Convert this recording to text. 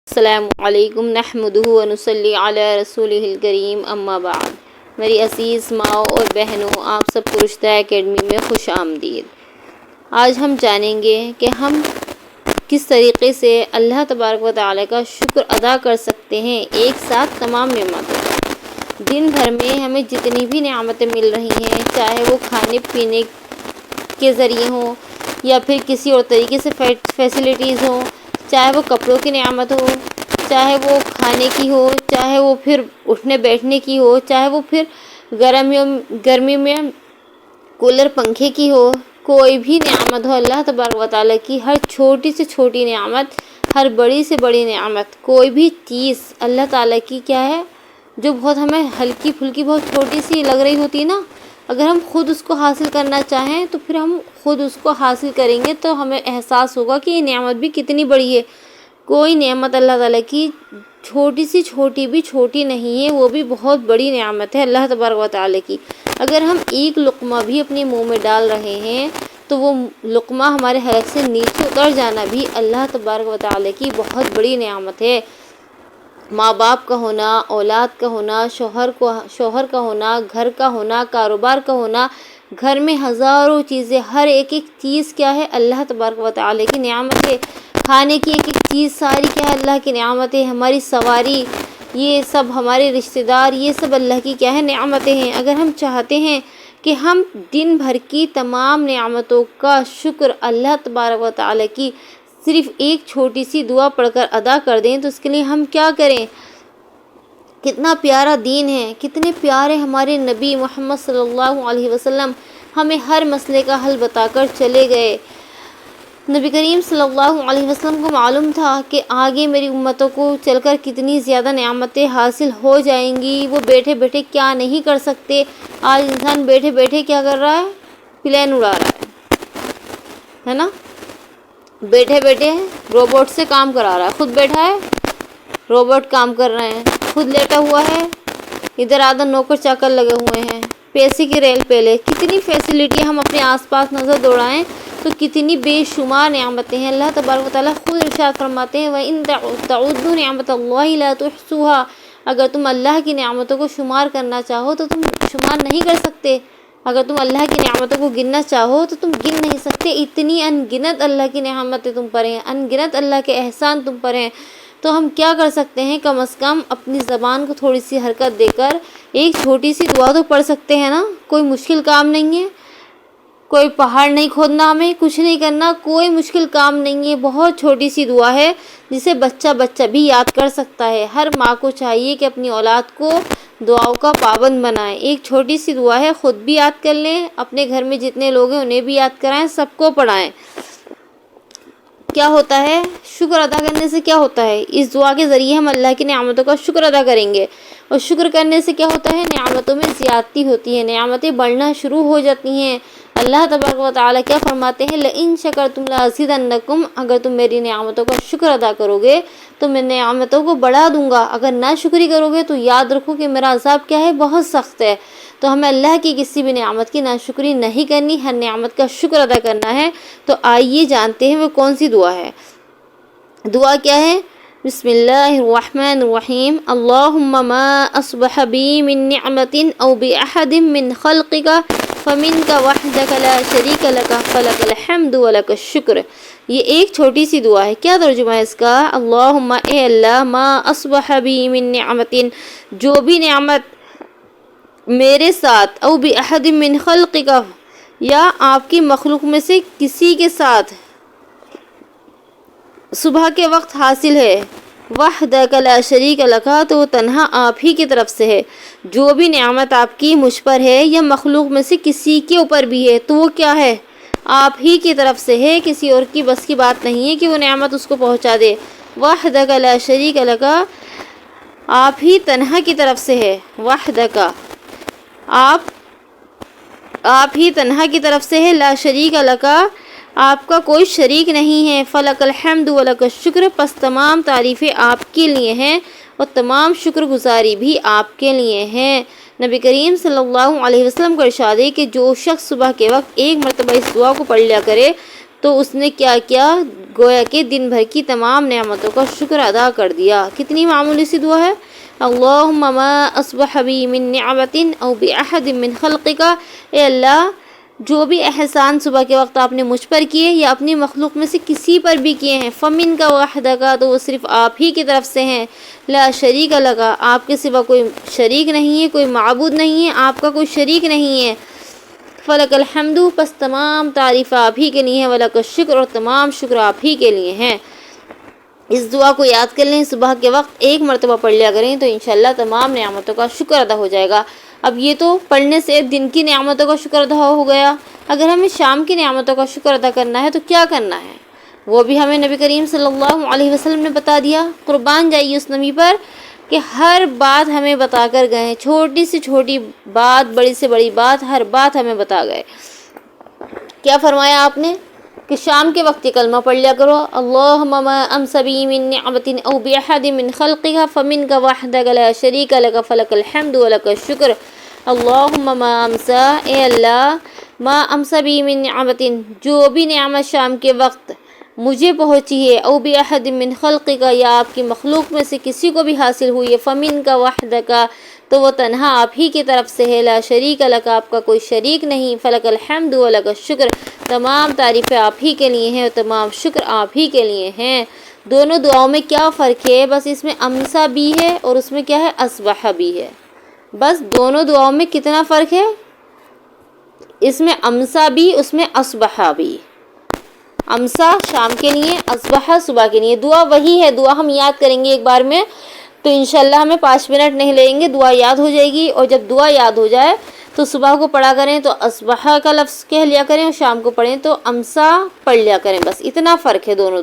السلام علیکم نحمدہ و نصلی علی رسولہ الکریم اما بعد۔ میری عزیز ماؤں اور بہنوں، آپ سب کو رشتہ اکیڈمی میں خوش آمدید۔ آج ہم جانیں گے کہ ہم کس طریقے سے اللہ تبارک و تعالیٰ کا شکر ادا کر سکتے ہیں ایک ساتھ تمام نعمتوں کا۔ دن بھر میں ہمیں جتنی بھی نعمتیں مل رہی ہیں، چاہے وہ کھانے پینے کے ذریعے ہوں یا پھر کسی اور طریقے سے فیسلٹیز ہوں، چاہے وہ کپڑوں کی نعمت ہو، چاہے وہ کھانے کی ہو، چاہے وہ پھر اٹھنے بیٹھنے کی ہو، چاہے وہ پھر گرمی میں کولر پنکھے کی ہو، کوئی بھی نعمت ہو اللہ تبارک و تعالیٰ کی، ہر چھوٹی سے چھوٹی نعمت، ہر بڑی سے بڑی نعمت، کوئی بھی چیز اللہ تعالیٰ کی کیا ہے جو بہت ہمیں ہلکی پھلکی بہت چھوٹی سی لگ رہی ہوتی ہے نا، اگر ہم خود اس کو حاصل کرنا چاہیں تو پھر ہم خود اس کو حاصل کریں گے تو ہمیں احساس ہوگا کہ یہ نعمت بھی کتنی بڑی ہے۔ کوئی نعمت اللہ تعالیٰ کی چھوٹی سی چھوٹی بھی چھوٹی نہیں ہے، وہ بھی بہت بڑی نعمت ہے اللہ تبارک و تعالیٰ کی۔ اگر ہم ایک لقمہ بھی اپنے منہ میں ڈال رہے ہیں تو وہ لقمہ ہمارے حلق سے نیچے اتر جانا بھی اللہ تبارک و تعالیٰ کی بہت بڑی نعمت ہے۔ ماں باپ کا ہونا، اولاد کا ہونا، شوہر کا ہونا، گھر کا ہونا، کاروبار کا ہونا، گھر میں ہزاروں چیزیں، ہر ایک چیز کیا ہے اللہ تبارک و تعالیٰ کی نعمت ہے۔ کھانے کی ایک چیز ساری کیا ہے اللہ کی نعمت ہے۔ ہماری سواری، یہ سب ہمارے رشتہ دار، یہ سب اللہ کی کیا ہے نعمتیں ہیں۔ اگر ہم چاہتے ہیں کہ ہم دن بھر کی تمام نعمتوں کا شکر اللہ تبارک و تعالیٰ کی صرف ایک چھوٹی سی دعا پڑھ کر ادا کر دیں تو اس کے لیے ہم کیا کریں؟ کتنا پیارا دین ہے، کتنے پیارے ہمارے نبی محمد صلی اللہ علیہ وسلم ہمیں ہر مسئلے کا حل بتا کر چلے گئے۔ نبی کریم صلی اللہ علیہ وسلم کو معلوم تھا کہ آگے میری امتوں کو چل کر کتنی زیادہ نعمتیں حاصل ہو جائیں گی، وہ بیٹھے بیٹھے کیا نہیں کر سکتے۔ آج انسان بیٹھے بیٹھے کیا کر رہا ہے؟ پلین اڑا رہا ہے نا، بیٹھے بیٹھے روبوٹ سے کام کرا رہا ہے، خود بیٹھا ہے روبوٹ کام کر رہے ہیں، خود لیٹا ہوا ہے، ادھر آدھا نوکر چاکر لگے ہوئے ہیں، پیسے کی ریل پیلے۔ کتنی فیسلٹی ہم اپنے آس پاس نظر دوڑائیں تو کتنی بے شمار نعمتیں ہیں۔ اللہ تبارک و تعالیٰ خود ارشاد فرماتے ہیں وَإِن تَعُدُّوا نِعْمَةَ اللَّهِ لَا تُحْصُوهَا، اگر تم اللہ کی نعمتوں کو شمار کرنا چاہو تو تم شمار نہیں کر سکتے، اگر تم اللہ کی نعمتوں کو گننا چاہو تو تم گن نہیں سکتے۔ اتنی ان گنت اللہ کی نعمتیں تم پر ہیں، ان گنت اللہ کے احسان تم پر ہیں، تو ہم کیا کر سکتے ہیں؟ کم از کم اپنی زبان کو تھوڑی سی حرکت دے کر ایک چھوٹی سی دعا تو پڑھ سکتے ہیں نا۔ کوئی مشکل کام نہیں ہے، کوئی پہاڑ نہیں کھودنا، ہمیں کچھ نہیں کرنا، کوئی مشکل کام نہیں ہے، بہت چھوٹی سی دعا ہے جسے بچہ بھی یاد کر سکتا ہے۔ ہر ماں کو چاہیے کہ اپنی اولاد کو دعاؤں کا پابند بنائیں۔ ایک چھوٹی سی دعا ہے، خود بھی یاد کر لیں، اپنے گھر میں جتنے لوگ ہیں انہیں بھی یاد کرائیں، سب کو پڑھائیں۔ کیا ہوتا ہے؟ شکر ادا کرنے سے کیا ہوتا ہے؟ اس دعا کے ذریعے ہم اللہ کی نعمتوں کا شکر ادا کریں گے، اور شکر کرنے سے کیا ہوتا ہے؟ نعمتوں میں زیادتی ہوتی ہے، نعمتیں بڑھنا شروع ہو جاتی ہیں۔ اللہ تبارک و تعالیٰ کیا فرماتے ہیں؟ لَإِن شَكَرْتُمْ لَأَزِيدَنَّكُمْ، اگر تم میری نعمتوں کا شکر ادا کرو گے تو میں نعمتوں کو بڑھا دوں گا، اگر نہ شکری کرو گے تو یاد رکھو کہ میرا عذاب کیا ہے؟ بہت سخت ہے۔ تو ہمیں اللہ کی کسی بھی نعمت کی ناشکری نہیں کرنی، ہر نعمت کا شکر ادا کرنا ہے۔ تو آئیے جانتے ہیں وہ کون سی دعا ہے۔ دعا کیا ہے؟ بسم اللہ الرحمن الرحیم، اللہم ما اصبح بی من نعمت او باحد من خلقک فمنک وحدک لا شریک لک فلک الحمد ولک الشکر۔ یہ ایک چھوٹی سی دعا ہے۔ کیا ترجمہ ہے اس کا؟ اللہم، اے اللہ، ما اصبح بی من نعمت، جو بھی نعمت میرے ساتھ، او باحد من خلقک، یا آپ کی مخلوق میں سے کسی کے ساتھ صبح کے وقت حاصل ہے، وحدک لا شریک لک، تو وہ تنہا آپ ہی کی طرف سے ہے۔ جو بھی نعمت آپ کی مجھ پر ہے یا مخلوق میں سے کسی کے اوپر بھی ہے تو وہ کیا ہے؟ آپ ہی کی طرف سے ہے، کسی اور کی بس کی بات نہیں ہے کہ وہ نعمت اس کو پہنچا دے۔ وحدک لا شریک لک، آپ ہی تنہا کی طرف سے ہے، وحدک، آپ ہی تنہا کی طرف سے ہے، لا شریک لک، آپ کا کوئی شریک نہیں ہے، فلک الحمد ولک الشکر، پس تمام تعریفیں آپ کے لیے ہیں اور تمام شکر گزاری بھی آپ کے لیے ہیں۔ نبی کریم صلی اللہ علیہ وسلم کا ارشاد ہے کہ جو شخص صبح کے وقت ایک مرتبہ اس دعا کو پڑھ لیا کرے تو اس نے کیا کیا، گویا کہ دن بھر کی تمام نعمتوں کا شکر ادا کر دیا۔ کتنی معمولی سی دعا ہے، اللہم ما اصبح بی من نعمت او باحد من خلقک، اے اللہ جو بھی احسان صبح کے وقت آپ نے مجھ پر کیے یا اپنی مخلوق میں سے کسی پر بھی کیے ہیں، فمن کا وحدہ کا، تو وہ صرف آپ ہی کی طرف سے ہیں، لا شریک لگا، آپ کے سوا کوئی شریک نہیں ہے، کوئی معبود نہیں ہے، آپ کا کوئی شریک نہیں ہے، فلک الحمد، پس تمام تعریف آپ ہی کے لیے ہیں، ولک الشکر، اور تمام شکر آپ ہی کے لیے ہیں۔ اس دعا کو یاد کر لیں، صبح کے وقت ایک مرتبہ پڑھ لیا کریں تو انشاءاللہ تمام نعمتوں کا شکر ادا ہو جائے گا۔ اب یہ تو پڑھنے سے دن کی نعمتوں کا شکر ادا ہو گیا، اگر ہمیں شام کی نعمتوں کا شکر ادا کرنا ہے تو کیا کرنا ہے، وہ بھی ہمیں نبی کریم صلی اللہ علیہ وسلم نے بتا دیا۔ قربان جائیے اس نبی پر کہ ہر بات ہمیں بتا کر گئے ہیں، چھوٹی سے چھوٹی بات، بڑی سے بڑی بات، ہر بات ہمیں بتا گئے۔ کیا فرمایا آپ نے کہ شام کے وقت یہ کلمہ پڑھ لیا کرو، اللہم ما امس بی من نعمت او باحد من خلقک فمنک وحدک لا شریک لک فلک الحمد ولک الشکر، اللہم ما امسا، اے اللہ، ما امس بی من نعمت، جو بھی نعمت شام کے وقت مجھے پہنچی ہے، او باحد من خلقک، یا آپ کی مخلوق میں سے کسی کو بھی حاصل ہوئی ہے، فمنک وحدک، تو وہ تنہا آپ ہی کی طرف سے ہے، لا شریک لک، آپ کا کوئی شریک نہیں، فلک الحمد ولک الشکر، تمام تعریفیں آپ ہی کے لیے ہیں اور تمام شکر آپ ہی کے لیے ہیں۔ دونوں دعاؤں میں کیا فرق ہے، بس اس میں امسا بھی ہے اور اس میں کیا ہے، اصبح بھی ہے، بس دونوں دعاؤں میں کتنا فرق ہے، اس میں امسا بھی، اس میں اصبح بھی۔ امسا شام کے لیے، اصبح صبح کے لیے، دعا وہی ہے، دعا ہم یاد کریں گے ایک بار میں تو انشاءاللہ ہمیں 5 منٹ نہیں لگیں گے، دعا یاد ہو جائے گی، اور جب دعا یاد ہو جائے تو صبح کو پڑھا کریں تو اصبح کا لفظ کہہ لیا کریں، اور شام کو پڑھیں تو امسا پڑھ لیا کریں، بس اتنا فرق ہے دونوں دعا۔